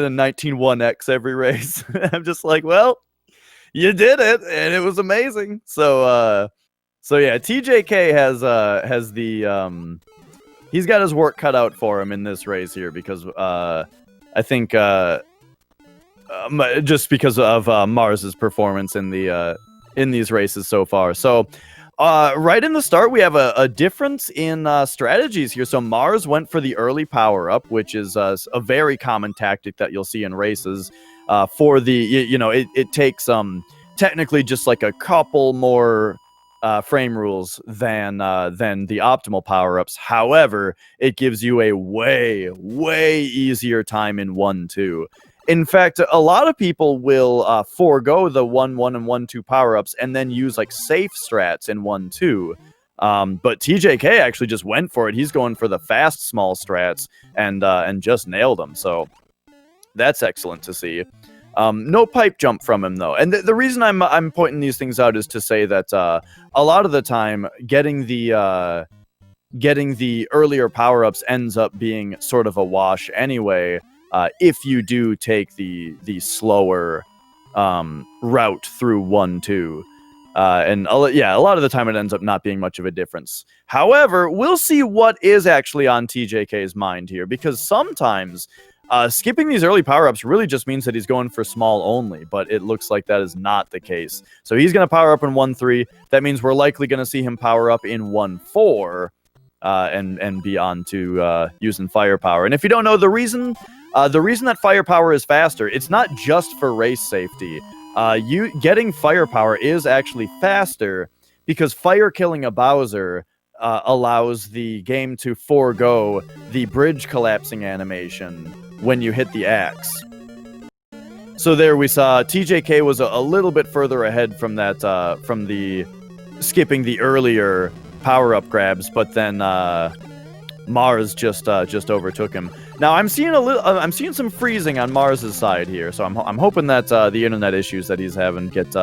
a 19-1x every race. I'm just like, well, you did it, and it was amazing. So yeah, TJK has the he's got his work cut out for him in this race here because I think just because of Mars's performance in these races so far. So right in the start, we have a difference in strategies here. So Mars went for the early power-up, which is a very common tactic that you'll see in races. For the, it takes technically just like a couple more frame rules than the optimal power-ups. However, it gives you a way easier time in 1-2. In fact, a lot of people will forego the 1-1 and 1-2 power-ups and then use like safe strats in 1-2. But TJK actually just went for it. He's going for the fast small strats and just nailed them. So that's excellent to see. No pipe jump from him though, and the reason I'm pointing these things out is to say that a lot of the time getting the earlier power-ups ends up being sort of a wash anyway. If you do take the slower route through 1-2. And a lot of the time it ends up not being much of a difference. However, we'll see what is actually on TJK's mind here, because sometimes skipping these early power-ups really just means that he's going for small only, but it looks like that is not the case. So he's going to power up in 1-3. That means we're likely going to see him power up in 1-4 and be on to using firepower. And if you don't know the reason that firepower is faster, it's not just for race safety. Getting firepower is actually faster because fire killing a Bowser allows the game to forego the bridge collapsing animation when you hit the axe. So there we saw TJK was a little bit further ahead from that, from the skipping the earlier power-up grabs, but then Mars just overtook him. Now I'm seeing some freezing on Mars's side here, so I'm hoping that the internet issues that he's having get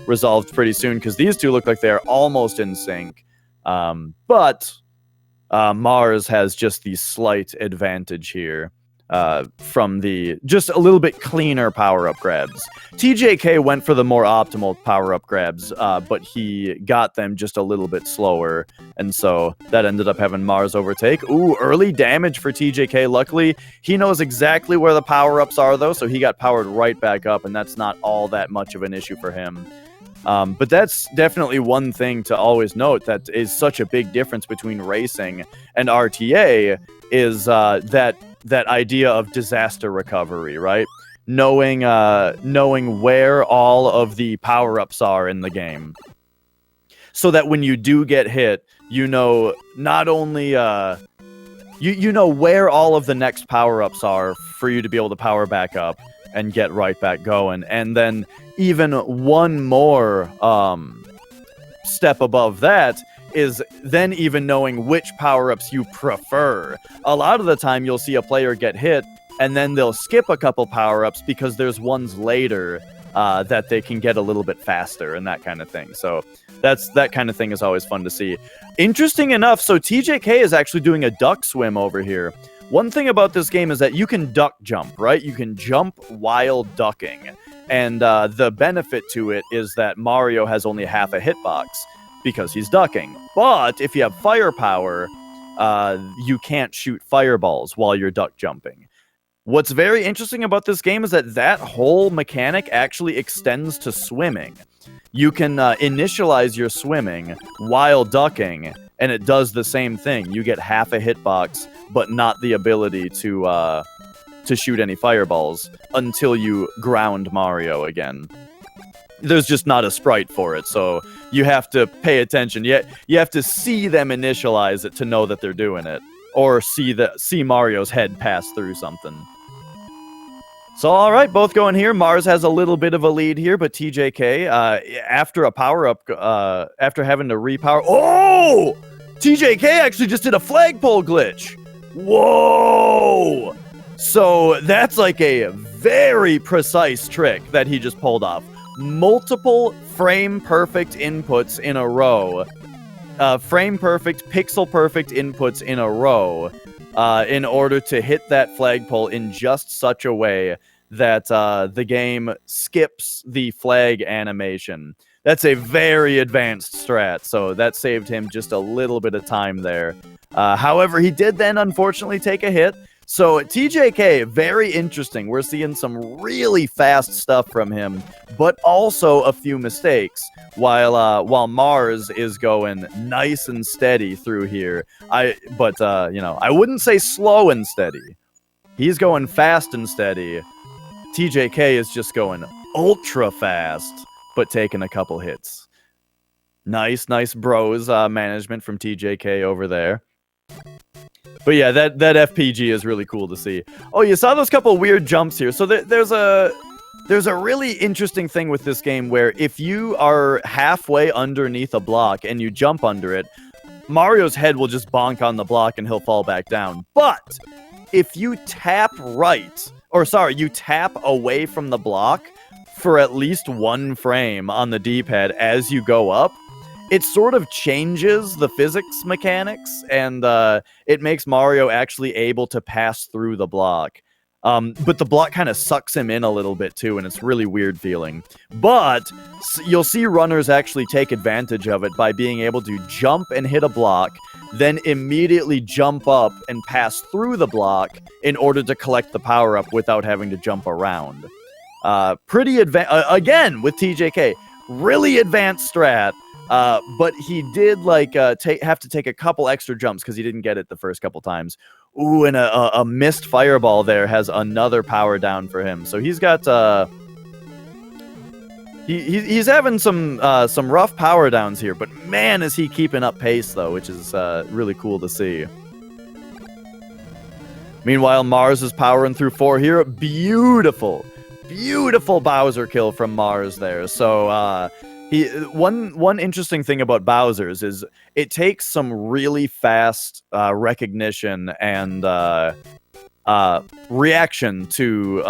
resolved pretty soon, because these two look like they're almost in sync. But Mars has just the slight advantage here from the just a little bit cleaner power-up grabs. TJK went for the more optimal power-up grabs, but he got them just a little bit slower, and so that ended up having Mars overtake. Ooh, early damage for TJK. Luckily, he knows exactly where the power-ups are, though, so he got powered right back up, and that's not all that much of an issue for him. But that's definitely one thing to always note that is such a big difference between racing and RTA is that idea of disaster recovery, right? Knowing where all of the power-ups are in the game. So that when you do get hit, you know not only you know where all of the next power-ups are for you to be able to power back up and get right back going. And then even one more step above that is then even knowing which power-ups you prefer. A lot of the time you'll see a player get hit and then they'll skip a couple power-ups because there's ones later that they can get a little bit faster and that kind of thing. So that kind of thing is always fun to see. Interesting enough, so TJK is actually doing a duck swim over here. One thing about this game is that you can duck jump, right? You can jump while ducking. And the benefit to it is that Mario has only half a hitbox because he's ducking. But if you have firepower, you can't shoot fireballs while you're duck jumping. What's very interesting about this game is that whole mechanic actually extends to swimming. You can initialize your swimming while ducking, and it does the same thing. You get half a hitbox, but not the ability to shoot any fireballs until you ground Mario again. There's just not a sprite for it, so you have to pay attention. You have to see them initialize it to know that they're doing it, or see Mario's head pass through something. So, all right, both going here. Mars has a little bit of a lead here, but TJK, after a power-up, after having to repower... Oh! TJK actually just did a flagpole glitch! Whoa! So, that's like a very precise trick that he just pulled off. Multiple frame-perfect inputs in a row. Frame-perfect, pixel-perfect inputs in a row. in order to hit that flagpole in just such a way that the game skips the flag animation. That's a very advanced strat, so that saved him just a little bit of time there. However, he did then unfortunately take a hit. So TJK, very interesting. We're seeing some really fast stuff from him, but also a few mistakes. While Mars is going nice and steady through here, I wouldn't say slow and steady. He's going fast and steady. TJK is just going ultra fast, but taking a couple hits. Nice bros management from TJK over there. But yeah, that FPG is really cool to see. Oh, you saw those couple weird jumps here. So there's a really interesting thing with this game where if you are halfway underneath a block and you jump under it, Mario's head will just bonk on the block and he'll fall back down. But if you tap you tap away from the block for at least one frame on the D-pad as you go up, it sort of changes the physics mechanics, and it makes Mario actually able to pass through the block. But the block kind of sucks him in a little bit too, and it's really weird feeling. But you'll see runners actually take advantage of it by being able to jump and hit a block, then immediately jump up and pass through the block in order to collect the power-up without having to jump around. Pretty advanced, again, with TJK, really advanced strat. But he did have to take a couple extra jumps because he didn't get it the first couple times. Ooh, and a missed fireball there has another power down for him. So he's got he's having some rough power downs here. But man, is he keeping up pace though, which is really cool to see. Meanwhile, Mars is powering through 4 here. Beautiful Bowser kill from Mars there. So one interesting thing about Bowser's is it takes some really fast recognition and reaction to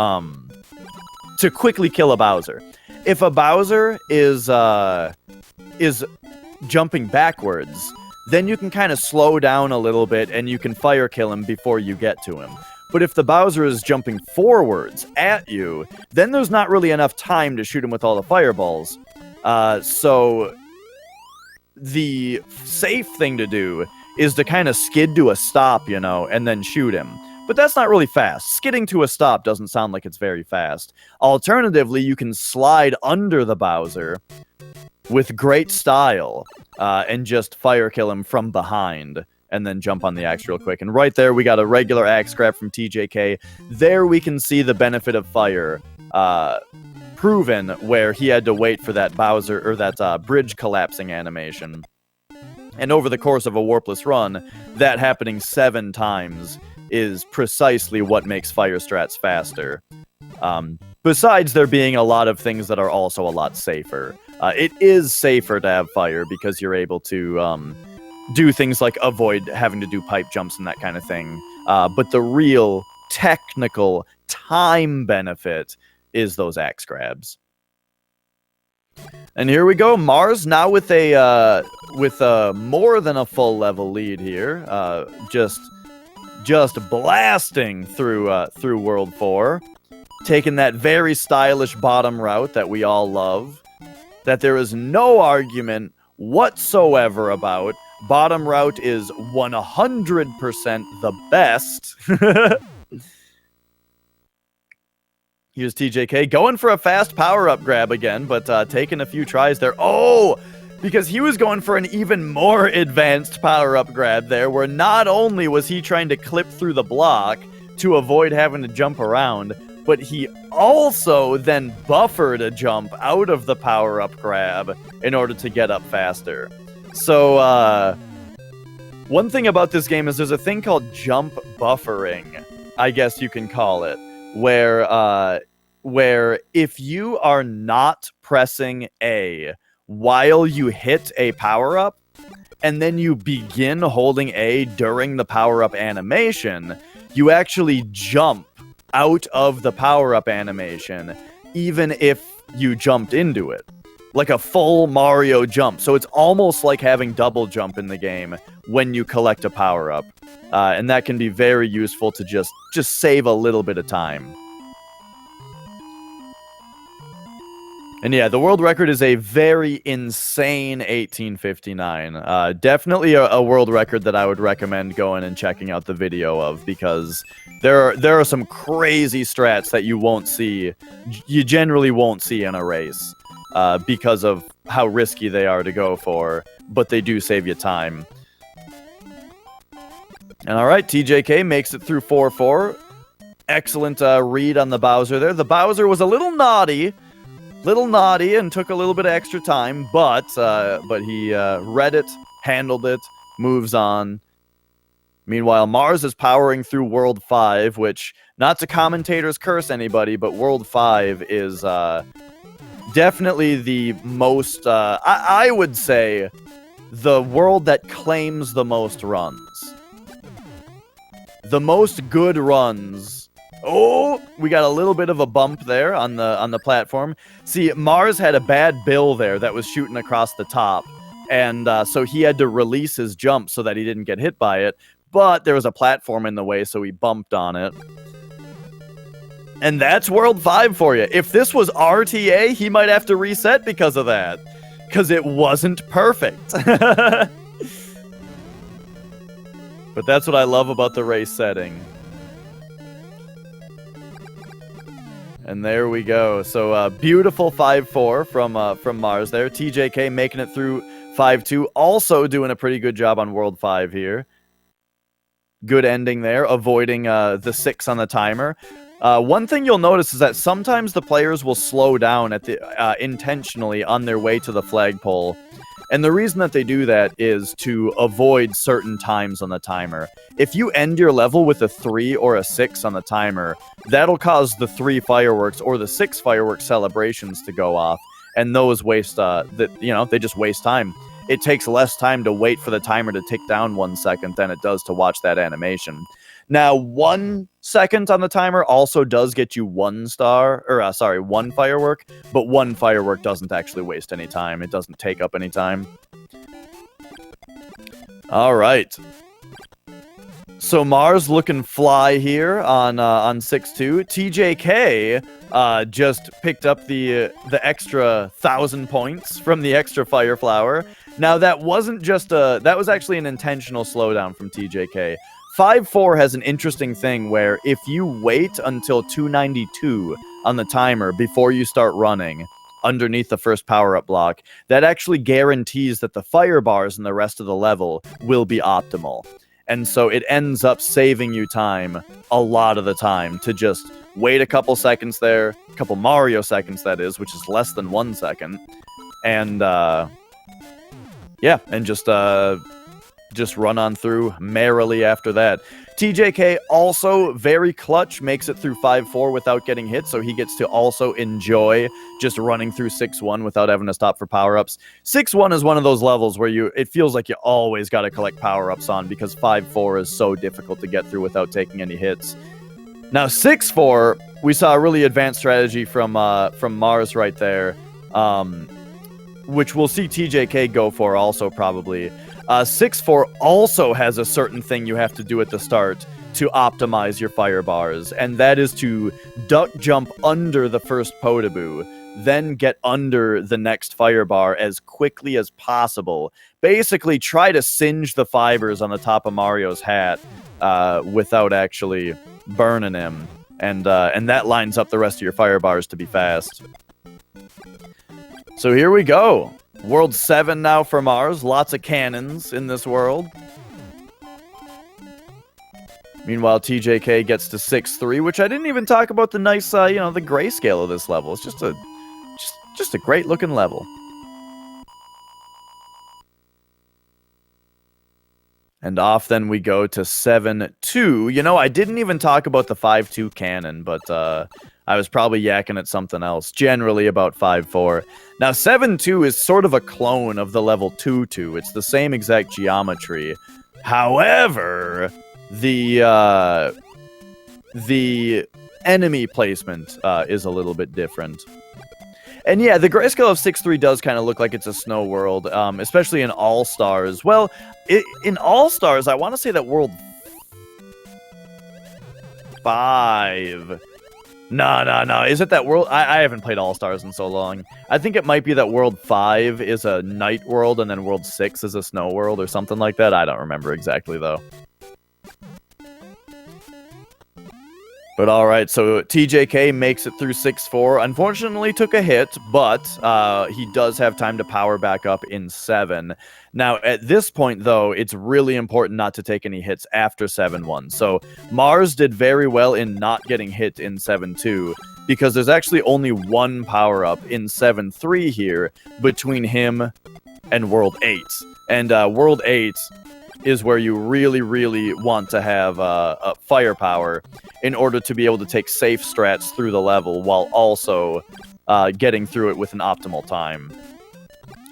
quickly kill a Bowser. If a Bowser is jumping backwards, then you can kind of slow down a little bit and you can fire kill him before you get to him. But if the Bowser is jumping forwards at you, then there's not really enough time to shoot him with all the fireballs. So the safe thing to do is to kind of skid to a stop, and then shoot him. But that's not really fast. Skidding to a stop doesn't sound like it's very fast. Alternatively, you can slide under the Bowser with great style and just fire kill him from behind and then jump on the axe real quick. And right there, we got a regular axe grab from TJK. There we can see the benefit of fire proven, where he had to wait for that Bowser or that bridge collapsing animation. And over the course of a warpless run, that happening 7 times is precisely what makes fire strats faster. Besides there being a lot of things that are also a lot safer. It is safer to have fire because you're able to do things like avoid having to do pipe jumps and that kind of thing. But the real technical time benefit is those axe grabs. And here we go, Mars now with a more than a full level lead here, just blasting through World 4, taking that very stylish bottom route that we all love, that there is no argument whatsoever about. Bottom route is 100% the best. Here's TJK going for a fast power-up grab again, but taking a few tries there. Oh, because he was going for an even more advanced power-up grab there, where not only was he trying to clip through the block to avoid having to jump around, but he also then buffered a jump out of the power-up grab in order to get up faster. So, one thing about this game is there's a thing called jump buffering, I guess you can call it, where if you are not pressing A while you hit a power-up, and then you begin holding A during the power-up animation, you actually jump out of the power-up animation, even if you jumped into it. like a full Mario jump. So it's almost like having double jump in the game when you collect a power-up. And that can be very useful to just save a little bit of time. And yeah, the world record is a very insane 1859. Definitely a world record that I would recommend going and checking out the video of, because there are some crazy strats that you generally won't see in a race, because of how risky they are to go for, but they do save you time. And all right, TJK makes it through 4-4. Excellent read on the Bowser there. The Bowser was a little naughty and took a little bit of extra time, but he read it, handled it, moves on. Meanwhile, Mars is powering through World 5, which, not to commentators curse anybody, but World 5 is definitely the most, I would say, the world that claims the most runs. The most good runs. Oh, we got a little bit of a bump there on the platform. See, Mars had a bad bill there that was shooting across the top, and so he had to release his jump so that he didn't get hit by it, but there was a platform in the way, so he bumped on it. And that's World 5 for you. If this was RTA, he might have to reset because of that, because it wasn't perfect. But that's what I love about the race setting. And there we go. So beautiful 5-4 from Mars there. TJK making it through 5-2. Also doing a pretty good job on World 5 here. Good ending there, avoiding the 6 on the timer. One thing you'll notice is that sometimes the players will slow down at the intentionally on their way to the flagpole. And the reason that they do that is to avoid certain times on the timer. If you end your level with a 3 or a 6 on the timer, that'll cause the 3 fireworks or the 6 fireworks celebrations to go off, and those waste, they just waste time. It takes less time to wait for the timer to tick down 1 second than it does to watch that animation. Now, 1 second on the timer also does get you 1 firework, but 1 firework doesn't actually waste any time. It doesn't take up any time. All right. So Mars looking fly here on 6-2. TJK just picked up the extra 1,000 points from the extra Fire Flower. Now, that wasn't just that was actually an intentional slowdown from TJK. 5-4 has an interesting thing where if you wait until 292 on the timer before you start running underneath the first power-up block, that actually guarantees that the fire bars in the rest of the level will be optimal. And so it ends up saving you time a lot of the time to just wait a couple seconds there, a couple Mario seconds that is, which is less than 1 second, and yeah, and just run on through merrily after that. TJK also very clutch, makes it through 5-4 without getting hit, so he gets to also enjoy just running through 6-1 without having to stop for power-ups. 6-1 is one of those levels where it feels like you always got to collect power-ups on, because 5-4 is so difficult to get through without taking any hits. Now 6-4, we saw a really advanced strategy from Mars right there, which we'll see TJK go for also probably. 6-4 also has a certain thing you have to do at the start to optimize your fire bars, and that is to duck jump under the first Potaboo, then get under the next fire bar as quickly as possible. Basically, try to singe the fibers on the top of Mario's hat without actually burning him, and that lines up the rest of your fire bars to be fast. So here we go. World 7 now for Mars. Lots of cannons in this world. Meanwhile, TJK gets to 6-3, which I didn't even talk about the nice, the grayscale of this level. It's just a great looking level. And off then we go to 7-2. You know, I didn't even talk about the 5-2 cannon, but I was probably yakking at something else, generally about 5-4. Now, 7-2 is sort of a clone of the level 2-2. It's the same exact geometry. However, the enemy placement is a little bit different. And yeah, the grayscale of 6-3 does kind of look like it's a snow world, especially in All-Stars. Well, in All-Stars, I want to say that World 5... No. Is it that World... I haven't played All-Stars in so long. I think it might be that World 5 is a night world, and then World 6 is a snow world, or something like that. I don't remember exactly, though. But alright, so TJK makes it through 6-4. Unfortunately took a hit, but he does have time to power back up in 7. Now, at this point, though, it's really important not to take any hits after 7-1. So Mars did very well in not getting hit in 7-2, because there's actually only one power-up in 7-3 here between him and World 8. And World 8... is where you really want to have firepower in order to be able to take safe strats through the level while also getting through it with an optimal time.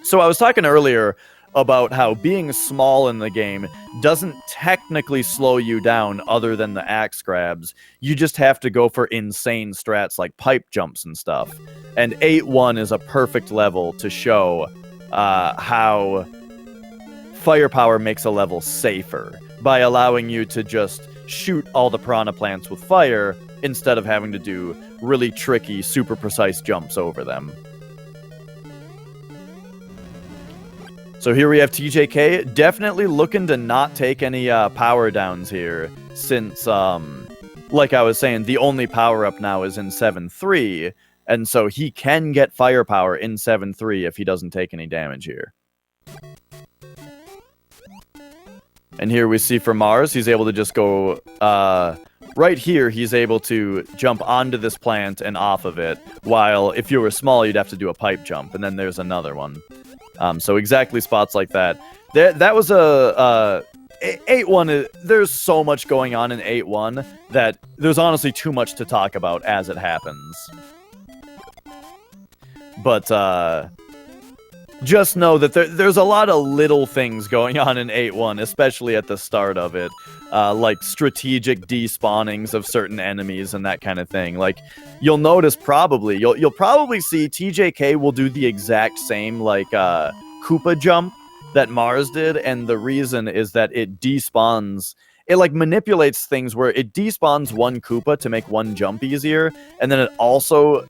So I was talking earlier about how being small in the game doesn't technically slow you down other than the axe grabs. You just have to go for insane strats like pipe jumps and stuff. And 8-1 is a perfect level to show how firepower makes a level safer by allowing you to just shoot all the piranha plants with fire instead of having to do really tricky, super precise jumps over them. So here we have TJK definitely looking to not take any power downs here, since, like I was saying, the only power-up now is in 7-3, and so he can get firepower in 7-3 if he doesn't take any damage here. And here we see for Mars, he's able to just go, right here, he's able to jump onto this plant and off of it, while if you were small, you'd have to do a pipe jump, and then there's another one. So exactly spots like that. That was a 8-1. There's so much going on in 8-1 that there's honestly too much to talk about as it happens. But, just know that there's a lot of little things going on in 8-1, especially at the start of it, like strategic despawnings of certain enemies and that kind of thing. Like, you'll notice you'll probably see TJK will do the exact same, like, Koopa jump that Mars did, and the reason is that it despawns... It, like, manipulates things where it despawns one Koopa to make one jump easier, and then it also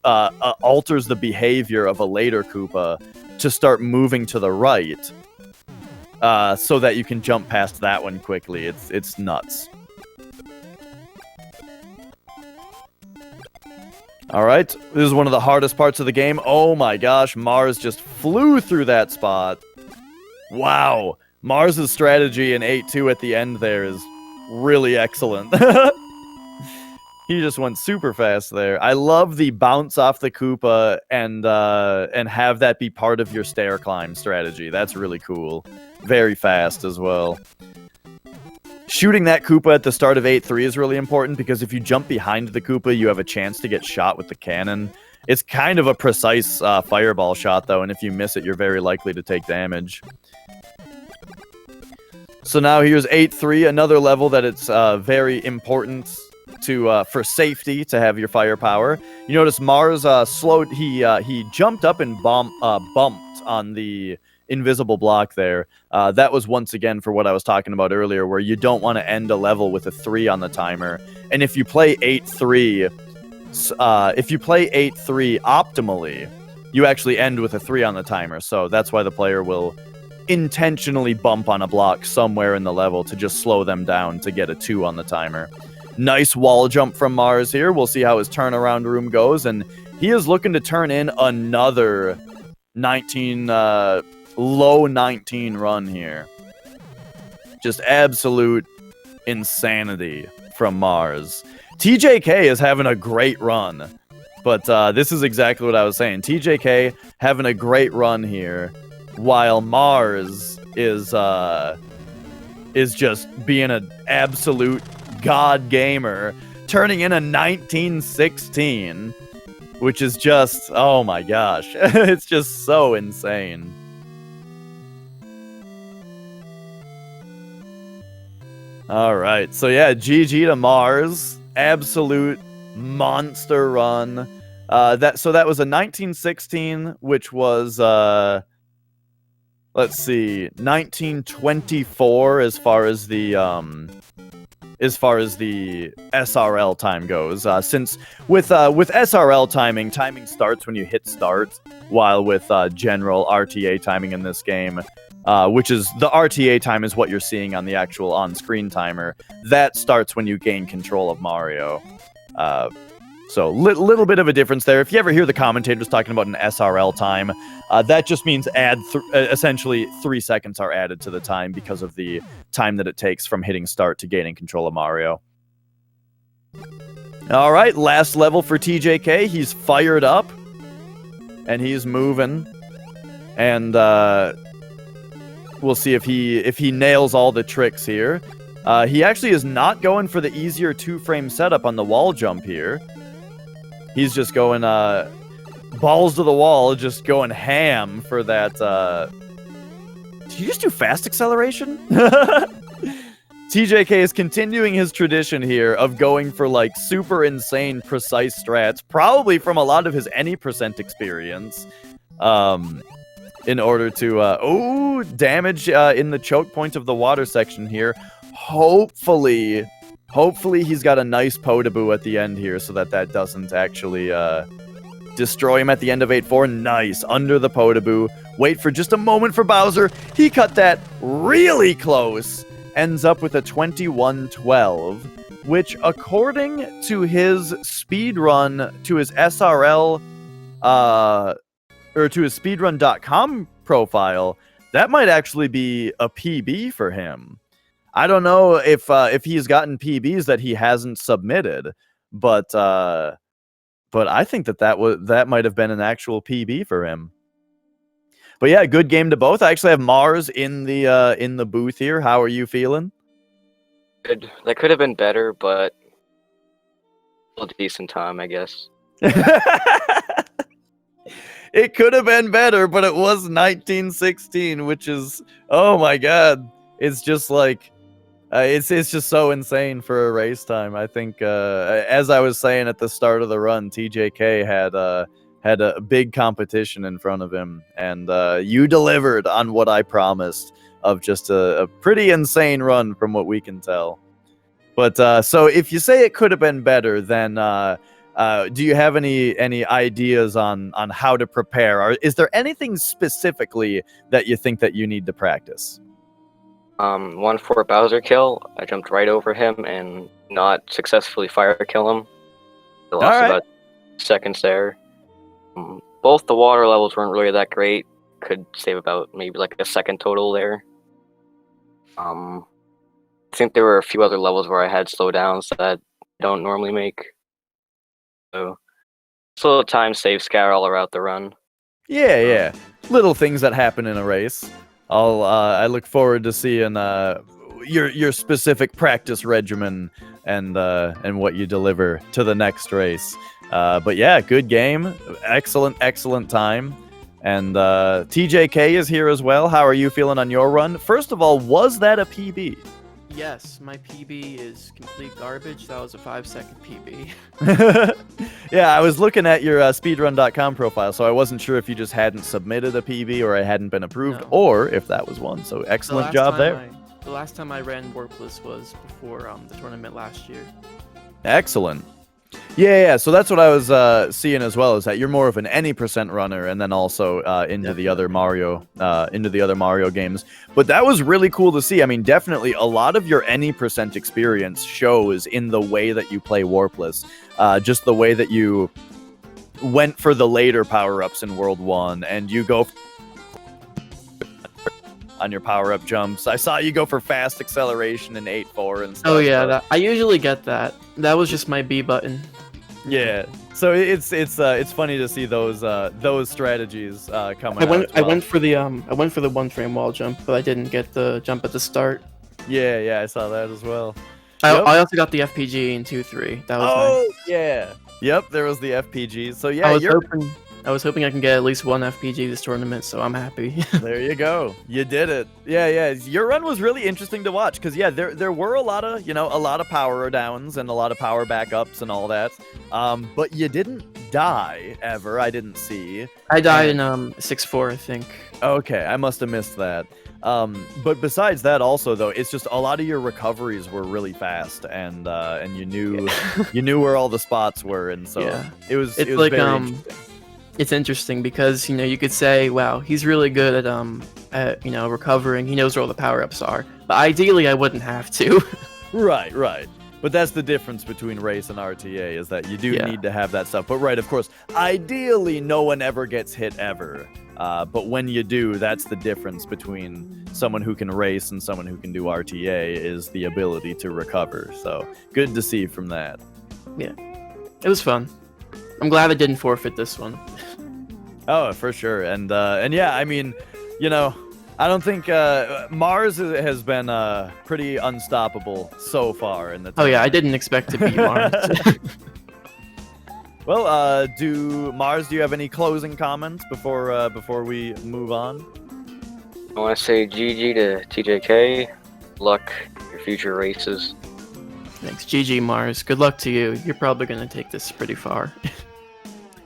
alters the behavior of a later Koopa to start moving to the right, so that you can jump past that one quickly. It's nuts. Alright, this is one of the hardest parts of the game. Oh my gosh, Mars just flew through that spot. Wow, Mars' strategy in 8-2 at the end there is really excellent. He just went super fast there. I love the bounce off the Koopa and have that be part of your stair climb strategy. That's really cool. Very fast as well. Shooting that Koopa at the start of 8-3 is really important because if you jump behind the Koopa, you have a chance to get shot with the cannon. It's kind of a precise fireball shot, though, and if you miss it, you're very likely to take damage. So now here's 8-3, another level that it's very important for safety to have your firepower. You notice Mars slowed. He jumped up and bumped on the invisible block there. That was once again for what I was talking about earlier, where you don't want to end a level with a 3 on the timer. And if you play 8-3, optimally, you actually end with a 3 on the timer. So that's why the player will intentionally bump on a block somewhere in the level to just slow them down to get a 2 on the timer. Nice wall jump from Mars here. We'll see how his turnaround room goes, and he is looking to turn in another 19, low 19 run here. Just absolute insanity from Mars. TJK is having a great run, but this is exactly what I was saying. TJK having a great run here, while Mars is just being an absolute god gamer, turning in a 1916, which is just, oh my gosh, it's just so insane. Alright, so yeah, GG to Mars, absolute monster run. That was a 1916, which was let's see, 1924 as far as the SRL time goes. Since with SRL timing starts when you hit start, while with general RTA timing in this game, which is the RTA time is what you're seeing on the actual on-screen timer, that starts when you gain control of Mario. So little bit of a difference there. If you ever hear the commentators talking about an SRL time, that just means essentially 3 seconds are added to the time because of the time that it takes from hitting start to gaining control of Mario. All right, last level for TJK. He's fired up, and he's moving, and we'll see if he nails all the tricks here. He actually is not going for the easier 2-frame setup on the wall jump here. He's just going balls to the wall, just going ham for that. Did you just do fast acceleration? TJK is continuing his tradition here of going for like super insane precise strats, probably from a lot of his any percent experience, in order to damage in the choke point of the water section here. Hopefully he's got a nice Podoboo at the end here so that doesn't actually destroy him at the end of 8-4. Nice. Under the Podoboo. Wait for just a moment for Bowser. He cut that really close. Ends up with a 21-12, which according to his speedrun, to his SRL, or to his speedrun.com profile, that might actually be a PB for him. I don't know if he's gotten PBs that he hasn't submitted, but I think that might have been an actual PB for him. But yeah, good game to both. I actually have Mars in the booth here. How are you feeling? Good. That could have been better, but a decent time, I guess. It could have been better, but it was 1916, which is, oh my god, it's just like. It's just so insane for a race time. I think, as I was saying at the start of the run, TJK had a big competition in front of him, and you delivered on what I promised of just a pretty insane run from what we can tell. But so if you say it could have been better, then do you have any ideas on how to prepare? Or is there anything specifically that you think that you need to practice? One for a Bowser kill. I jumped right over him and not successfully fire kill him. I lost about seconds there. Both the water levels weren't really that great. Could save about maybe like a second total there. I think there were a few other levels where I had slowdowns that I don't normally make. So it's a little time save scour all around the run. Yeah. Little things that happen in a race. I look forward to seeing your specific practice regimen and what you deliver to the next race. But yeah, good game, excellent time, and TJK is here as well. How are you feeling on your run? First of all, was that a PB? Yes, my PB is complete garbage. That was a 5-second PB. Yeah, I was looking at your speedrun.com profile, so I wasn't sure if you just hadn't submitted a PB or it hadn't been approved, or if that was one. So excellent job there. The last time I ran Warpless was before the tournament last year. Excellent. Yeah. So that's what I was seeing as well. Is that you're more of an any percent runner, and then also into the other Mario games. But that was really cool to see. I mean, definitely a lot of your any percent experience shows in the way that you play Warpless. Just the way that you went for the later power-ups in World 1, and you go on your power-up jumps. I saw you go for fast acceleration in 8-4 and stuff. Oh yeah, I usually get that. That was just my B button. Yeah, so it's funny to see those strategies coming. I went for the 1-frame wall jump, but I didn't get the jump at the start. Yeah, I saw that as well. I also got the FPG in 2-3. That was nice. Yeah. Yep, there was the FPG. So yeah, I was hoping I can get at least one FPG this tournament, so I'm happy. There you go. You did it. Yeah. Your run was really interesting to watch because there were a lot of power downs and a lot of power backups and all that. But you didn't die ever. I didn't see. I died in 6-4, I think. Okay, I must have missed that. But besides that, also though, it's just a lot of your recoveries were really fast, and you knew where all the spots were, and so it was like very interesting. It's interesting because you could say, wow, he's really good at recovering. He knows where all the power ups are. But ideally, I wouldn't have to. Right. But that's the difference between race and RTA is that you do need to have that stuff. But right, of course, ideally, no one ever gets hit ever. But when you do, that's the difference between someone who can race and someone who can do RTA is the ability to recover. So good to see from that. Yeah, it was fun. I'm glad I didn't forfeit this one. Oh, for sure. And yeah, I mean, I don't think Mars has been pretty unstoppable so far in the Oh yeah, I didn't expect to beat Mars. Well, do you have any closing comments before we move on? I want to say GG to TJK. Luck your future races. Thanks, GG Mars. Good luck to you. You're probably gonna take this pretty far.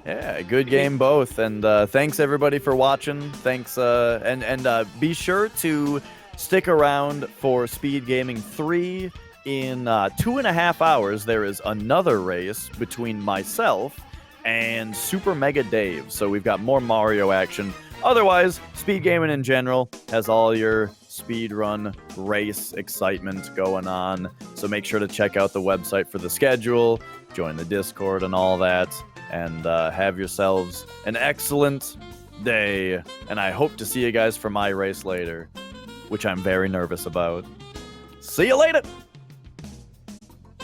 Yeah, good game both, and thanks everybody for watching. Thanks, and be sure to stick around for Speed Gaming 3. In 2.5 hours, there is another race between myself and Super Mega Dave. So we've got more Mario action. Otherwise, Speed Gaming in general has all your speedrun race excitement going on. So make sure to check out the website for the schedule, join the Discord and all that, and have yourselves an excellent day. And I hope to see you guys for my race later, which I'm very nervous about. See you later!